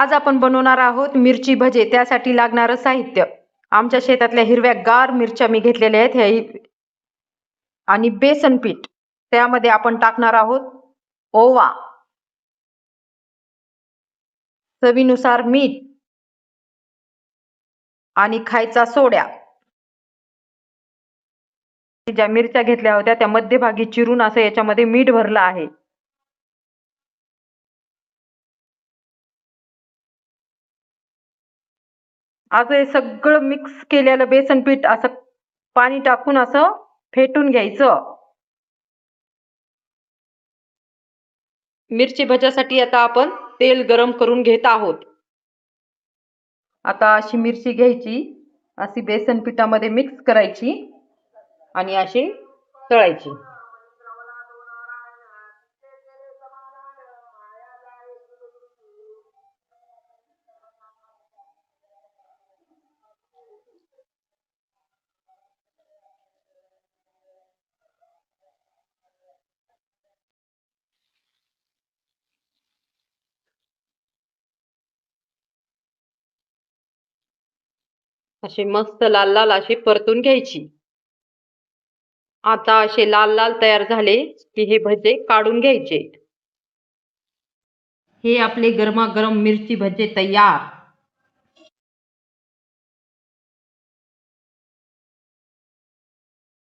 आज आपण बनवणार आहोत मिरची भजे. त्यासाठी लागणारं साहित्य: आमच्या शेतातल्या हिरव्यागार मिरच्या मी घेतलेल्या आहेत आणि बेसन पीठ. त्यामध्ये आपण टाकणार आहोत ओवा, चवीनुसार मीठ आणि खायचा सोडा. ज्या मिरच्या घेतल्या होत्या त्या मध्यभागी चिरून असं याच्यामध्ये मीठ भरलं आहे. असं हे सगळं मिक्स केलेलं बेसन पीठ असं पाणी टाकून असं फेटून घ्यायचं. मिरची भज्यासाठी आता आपण तेल गरम करून घेत आहोत. आता अशी मिरची घ्यायची, अशी बेसन पिठामध्ये मिक्स करायची आणि अशी तळायची. अशी मस्त लाल लाल अशी परतून घ्यायची. आता असे लाल लाल तयार झाले की हे भजे काढून घ्यायचे. हे आपले गरमागरम मिरची भजे तयार.